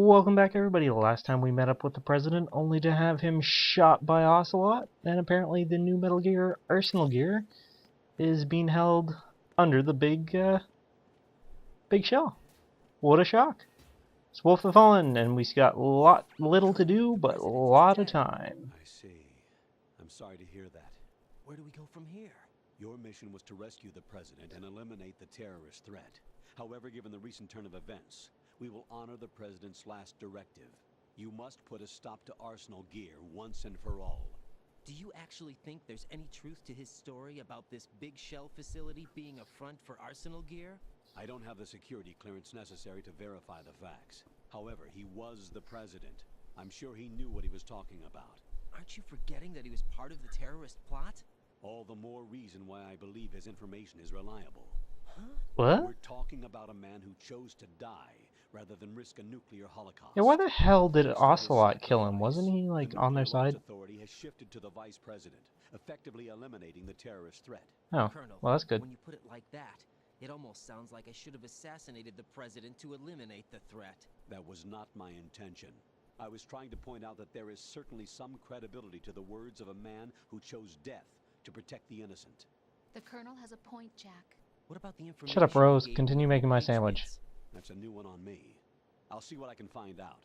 Welcome back, everybody. The last time we met up with the President, only to have him shot by Ocelot, and apparently the new Metal Gear Arsenal gear is being held under the big shell. What a shock! It's Wolf the Fallen, and we got little to do, but a lot of time. I see. I'm sorry to hear that. Where do we go from here? Your mission was to rescue the President and eliminate the terrorist threat. However, given the recent turn of events, we will honor the President's last directive. You must put a stop to Arsenal gear once and for all. Do you actually think there's any truth to his story about this big shell facility being a front for Arsenal gear? I don't have the security clearance necessary to verify the facts. However, he was the President. I'm sure he knew what he was talking about. Aren't you forgetting that he was part of the terrorist plot? All the more reason why I believe his information is reliable. Huh? What? We're talking about a man who chose to die rather than risk a nuclear holocaust. Yeah, why the hell did Ocelot kill him? Wasn't he, like, on their side? The authority has shifted to the Vice President, effectively eliminating the terrorist threat. Oh, Colonel, well, that's good. when you put it like that, it almost sounds like I should have assassinated the President to eliminate the threat. That was not my intention. I was trying to point out that there is certainly some credibility to the words of a man who chose death to protect the innocent. The Colonel has a point, Jack. What about the information? Shut up, Rose. you gave Continue me making my about the sandwich. Patriots? That's a new one on me. I'll see what I can find out.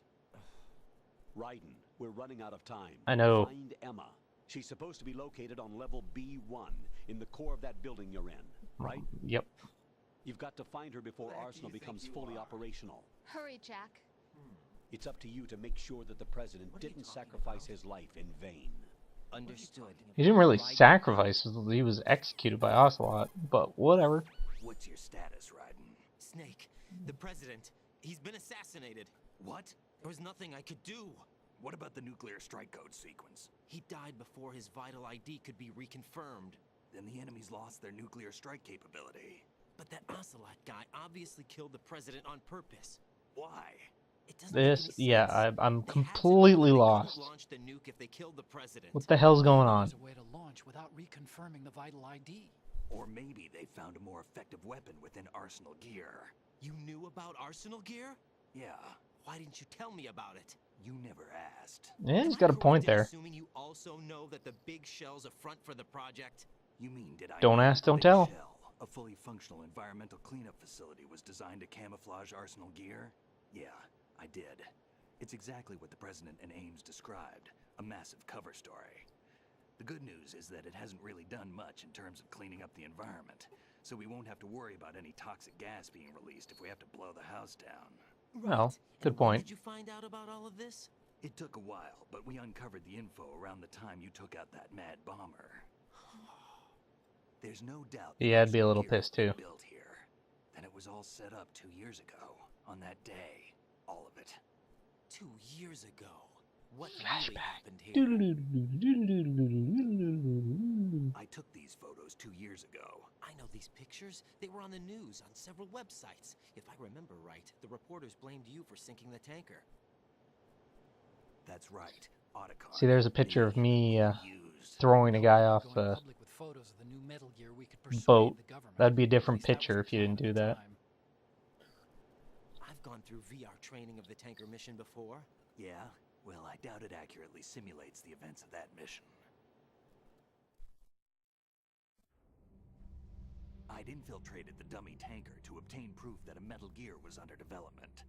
Raiden, we're running out of time. I know. Find Emma. She's supposed to be located on level B1 in the core of that building you're in, right? Yep. You've got to find her before Arsenal becomes fully operational. Hurry, Jack. It's up to you to make sure that the President What are you didn't talking sacrifice about? his life in vain. Understood. He didn't really sacrifice. He was executed by Ocelot, but whatever. What's your status, Raiden? Snake, the President, he's been assassinated. What? There was nothing I could do. What about the nuclear strike code sequence? He died before his vital ID could be reconfirmed. Then the enemy's lost their nuclear strike capability. But that Ocelot guy obviously killed the President on purpose. Why? It doesn't make This, any yeah, sense. I'm They had to completely know they couldn't lost. launch the nuke if they killed the President. What the hell's going on? There's a way to launch without reconfirming the vital ID. Or maybe they found a more effective weapon within Arsenal gear. You knew about Arsenal gear? Yeah, Why didn't you tell me about it? you never asked. Yeah, he's Am I got a point correct in there. Assuming you also know that the big shell's a front for the project. You mean did I Don't know ask, the don't Big tell. Shell, a fully functional environmental cleanup facility, was designed to camouflage Arsenal gear? Yeah, I did. It's exactly what the President and Ames described, a massive cover story. The good news is that it hasn't really done much in terms of cleaning up the environment, so we won't have to worry about any toxic gas being released if we have to blow the house down. Well, good And when point. did you find out about all of this? It took a while, but we uncovered the info around the time you took out that mad bomber. There's no doubt. Yeah, I'd be a Arsenal little gear was pissed too. Built here, and it was all set up 2 years ago. On that day, all of it. 2 years ago. What really Flashback. happened here? I took these photos 2 years ago. I know these pictures. They were on the news on several websites. If I remember right, the reporters blamed you for sinking the tanker. That's right. Otacon. See, there's a picture of me used. throwing a guy off Going the public with photos of the new Metal Gear, we could persuade boat. the government. That'd be a At different least that was picture the if you plan didn't at do the that. time. I've gone through VR training of the tanker mission before. Yeah? Well, I doubt it accurately simulates the events of that mission. I'd infiltrated the dummy tanker to obtain proof that a Metal Gear was under development.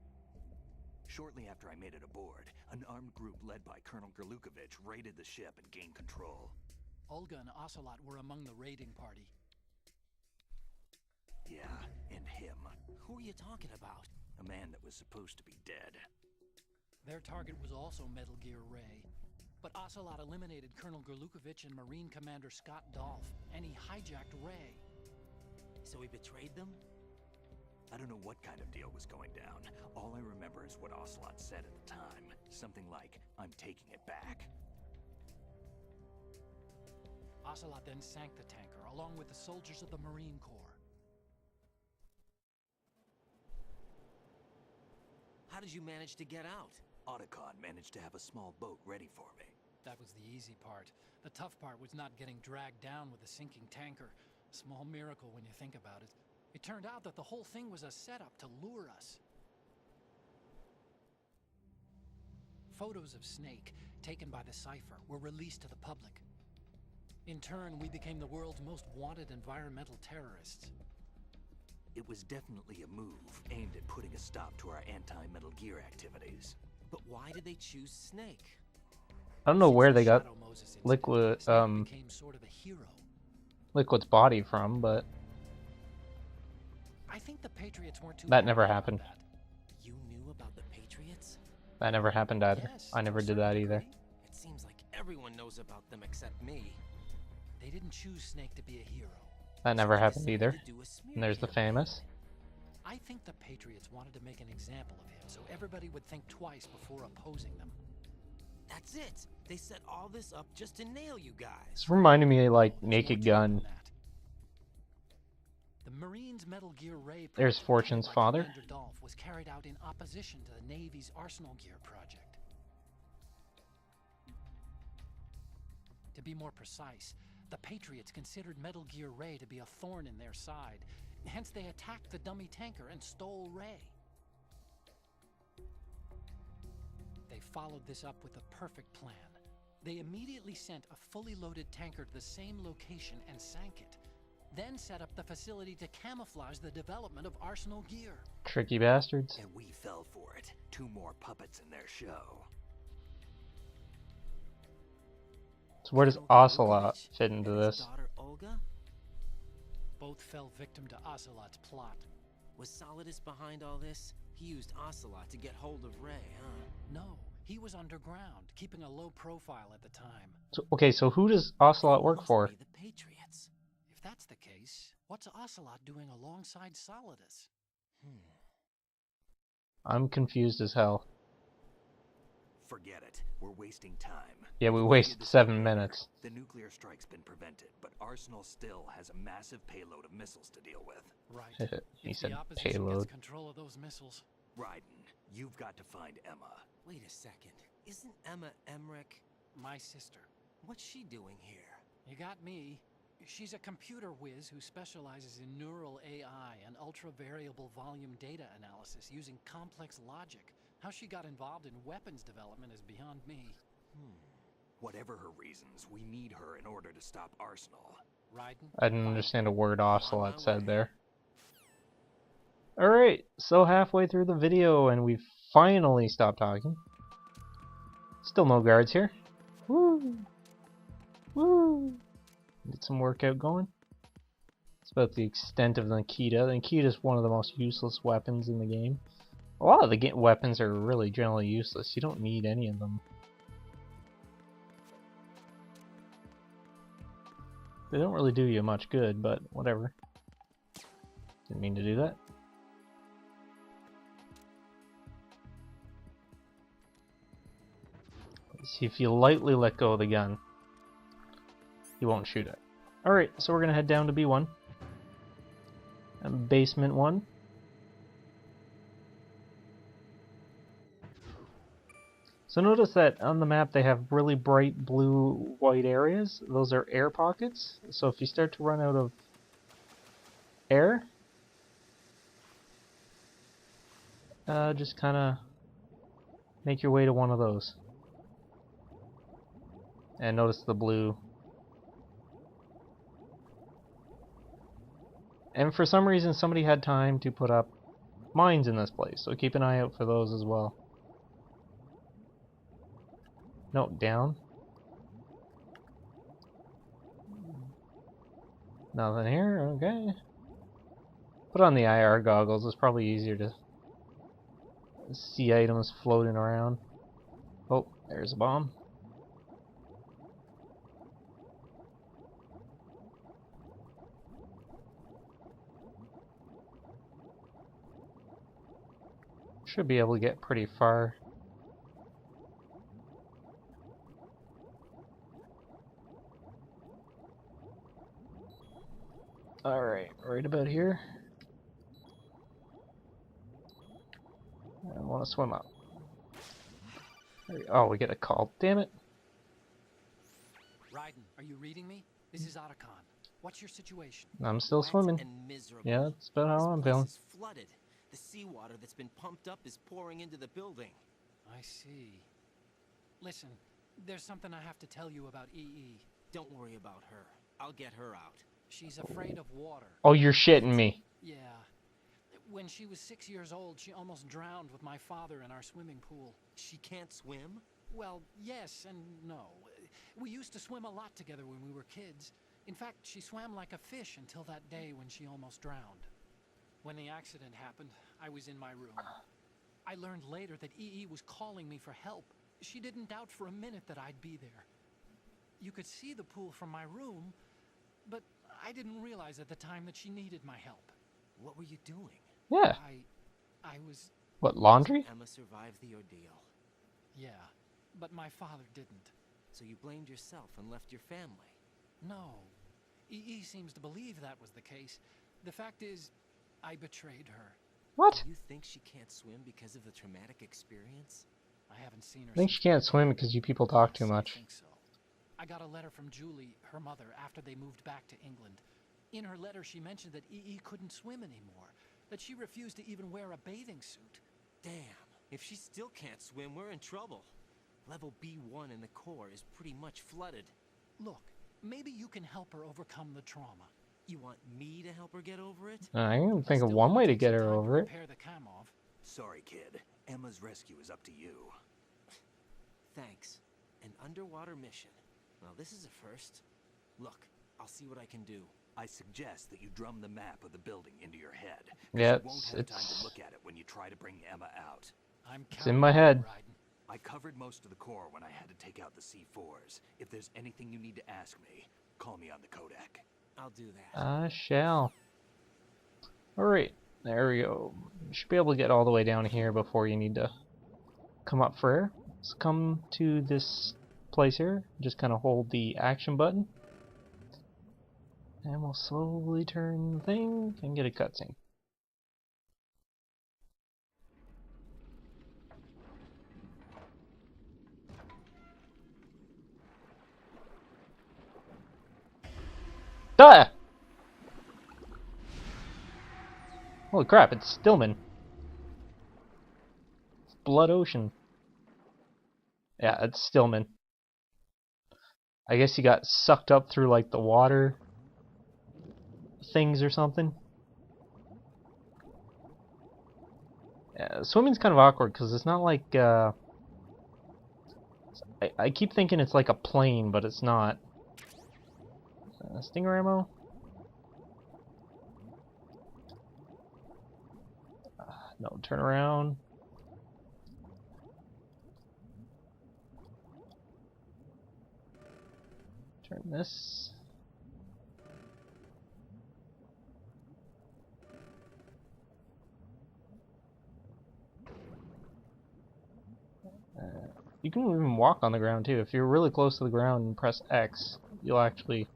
Shortly after I made it aboard, an armed group led by Colonel Gerlukovich raided the ship and gained control. Olga and Ocelot were among the raiding party. Yeah, and him. Who are you talking about? A man that was supposed to be dead. Their target was also Metal Gear Ray. But Ocelot eliminated Colonel Gerlukovich and Marine Commander Scott Dolph, and he hijacked Ray. So he betrayed them? I don't know what kind of deal was going down. All I remember is what Ocelot said at the time. Something like, "I'm taking it back." Ocelot then sank the tanker, along with the soldiers of the Marine Corps. How did you manage to get out? Otacon managed to have a small boat ready for me. That was the easy part. The tough part was not getting dragged down with a sinking tanker. A small miracle when you think about it. It turned out that the whole thing was a setup to lure us. Photos of Snake, taken by the Cypher, were released to the public. In turn, we became the world's most wanted environmental terrorists. It was definitely a move aimed at putting a stop to our anti-Metal Gear activities. But why did they choose Snake? I don't know where they got Shadow Moses incident, Liquid, Snake became sort of a hero. Liquid's body from, but I think the Patriots weren't too that never happy about happened. that. You knew about the Patriots? That never happened either. Yes, I to never a did that certain either. degree. It seems like everyone knows about them except me. They didn't choose Snake to be a hero. That never They happened decided either. to do a smear And there's the campaign. famous. I think the Patriots wanted to make an example of him so everybody would think twice before opposing them. That's it. They set all this up just to nail you guys. It's reminding me of like No, there's more Naked to it Gun. than that. The Marines' Metal Gear Ray There's project Fortune's headed by father. Commander Dolph was carried out in opposition to the Navy's Arsenal Gear project. To be more precise, the Patriots considered Metal Gear Ray to be a thorn in their side. Hence, they attacked the dummy tanker and stole Ray. They followed this up with a perfect plan. They immediately sent a fully loaded tanker to the same location and sank it. Then set up the facility to camouflage the development of Arsenal Gear. Tricky bastards. And we fell for it. 2 more puppets in their show. So where does Colonel Ocelot Gurevich fit into and his this? daughter Olga? Both fell victim to Ocelot's plot. Was Solidus behind all this? He used Ocelot to get hold of Ray, huh? No, he was underground, keeping a low profile at the time. So, okay, so who does Ocelot work Must for? be the Patriots. If that's the case, what's Ocelot doing alongside Solidus? I'm confused as hell. Forget it. We're wasting time. Yeah, we If wasted did this 7 earlier, minutes. The nuclear strike's been prevented, but Arsenal still has a massive payload of missiles to deal with. Right. He If said the opposition payload. gets control of those missiles. Raiden, you've got to find Emma. Wait a second. Isn't Emma Emmerich? My sister. What's she doing here? You got me. She's a computer whiz who specializes in neural AI and ultra-variable volume data analysis using complex logic. How she got involved in weapons development is beyond me. Whatever her reasons, we need her in order to stop Arsenal. Raiden? I didn't Fine. understand a word Ocelot my said way. there. Alright, so halfway through the video and we finally stopped talking. Still no guards here. Woo! Woo! Get some workout going. It's about the extent of the Nikita. The Nikita is one of the most useless weapons in the game. A lot of the weapons are really generally useless. You don't need any of them. They don't really do you much good, but whatever. Didn't mean to do that. See, if you lightly let go of the gun, you won't shoot it. Alright, so we're gonna head down to B1. And basement 1. So notice that on the map they have really bright blue-white areas. Those are air pockets. So if you start to run out of air, just kind of make your way to one of those. And notice the blue. And for some reason somebody had time to put up mines in this place, so keep an eye out for those as well. No, down. Nothing here, okay. Put on the IR goggles, it's probably easier to see items floating around. Oh, there's a bomb. Should be able to get pretty far. Alright, right about here. I want to swim up. Oh, we get a call. Damn it. Raiden, are you reading me? This is Otacon. What's your situation? Wet I'm still swimming. and miserable. Yeah, that's about how This I'm place feeling. is flooded. The seawater that's been pumped up is pouring into the building. I see. Listen, there's something I have to tell you about EE. Don't worry about her. I'll get her out. She's afraid of water. Oh, you're shitting me. Yeah. When she was 6 years old, she almost drowned with my father in our swimming pool. She can't swim? Well, yes and no. We used to swim a lot together when we were kids. In fact, she swam like a fish until that day when she almost drowned. When the accident happened, I was in my room. I learned later that EE was calling me for help. She didn't doubt for a minute that I'd be there. You could see the pool from my room, but I didn't realize at the time that she needed my help. What were you doing? Yeah. I was... What, laundry? Emma survived the ordeal. Yeah, but my father didn't. So you blamed yourself and left your family? No. EE seems to believe that was the case. The fact is, I betrayed her. What? You think she can't swim because of the traumatic experience? I haven't seen her I think since she can't swim because you people talk too I much. think so. I got a letter from Julie, her mother, after they moved back to England. In her letter, she mentioned that EE couldn't swim anymore, that she refused to even wear a bathing suit. Damn, if she still can't swim, we're in trouble. Level B1 in the core is pretty much flooded. Look, maybe you can help her overcome the trauma. You want me to help her get over it? I can think of Still one gonna way to take get some her time to over it. repair the cam off. Sorry, kid. Emma's rescue is up to you. Thanks. An underwater mission. Well, this is a first. Look, I'll see what I can do. I suggest that you drum the map of the building into your head. Yeah, You won't have time it's to look at it when you try to bring Emma out. I'm It's in my head. Raiden. I covered most of the core when I had to take out the C4s. If there's anything you need to ask me, call me on the codec. I'll do that. I shall. Alright, there we go. You should be able to get all the way down here before you need to come up for air. Let's come to this place here. Just kind of hold the action button. And we'll slowly turn the thing and get a cutscene. Ah! Holy crap, it's Stillman. It's Blood Ocean. Yeah, it's Stillman. I guess he got sucked up through like the water things or something. Yeah, swimming's kind of awkward because it's not like I keep thinking it's like a plane, but it's not. Stinger ammo? No, turn around. Turn this. You can even walk on the ground too. If you're really close to the ground and press X, you'll actually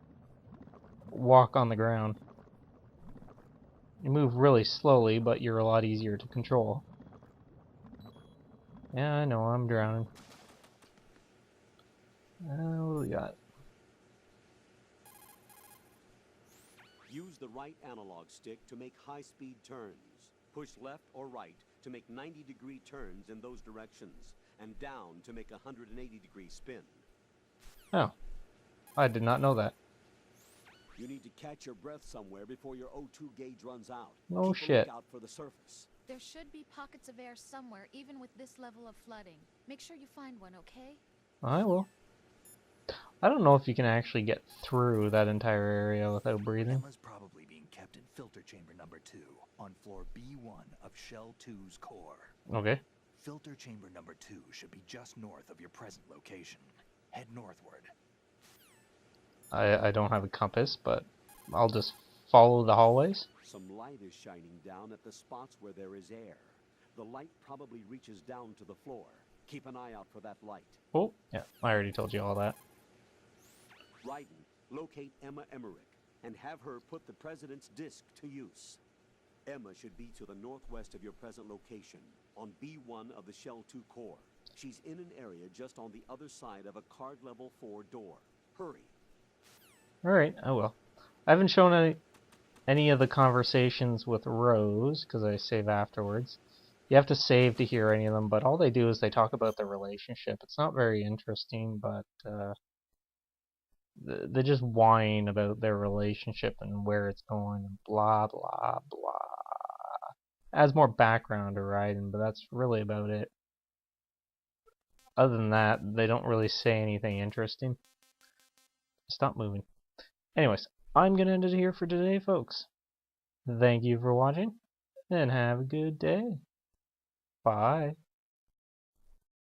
walk on the ground. You move really slowly, but you're a lot easier to control. Yeah, I know, I'm drowning. What do we got? Use the right analog stick to make high-speed turns. Push left or right to make 90-degree turns in those directions, and down to make a 180-degree spin. Oh, I did not know that. You need to catch your breath somewhere before your O2 gauge runs out. Oh Keep a shit. lookout for the surface. There should be pockets of air somewhere, even with this level of flooding. Make sure you find one, okay? I will. I don't know if you can actually get through that entire area without breathing. Emma's probably being kept in filter chamber number 2 on floor B1 of Shell 2's core. Okay. Filter chamber number 2 should be just north of your present location. Head northward. I don't have a compass, but I'll just follow the hallways. Some light is shining down at the spots where there is air. The light probably reaches down to the floor. Keep an eye out for that light. Oh, yeah, I already told you all that. Raiden, locate Emma Emmerich and have her put the President's disc to use. Emma should be to the northwest of your present location, on B1 of the Shell 2 core. She's in an area just on the other side of a card level 4 door. Hurry. Alright, I will. I haven't shown any of the conversations with Rose, because I save afterwards. You have to save to hear any of them, but all they do is they talk about their relationship. It's not very interesting, but they just whine about their relationship and where it's going and blah blah blah. Adds more background to Raiden, but that's really about it. Other than that, they don't really say anything interesting. Stop moving. Anyways, I'm gonna end it here for today, folks. Thank you for watching, and have a good day. Bye.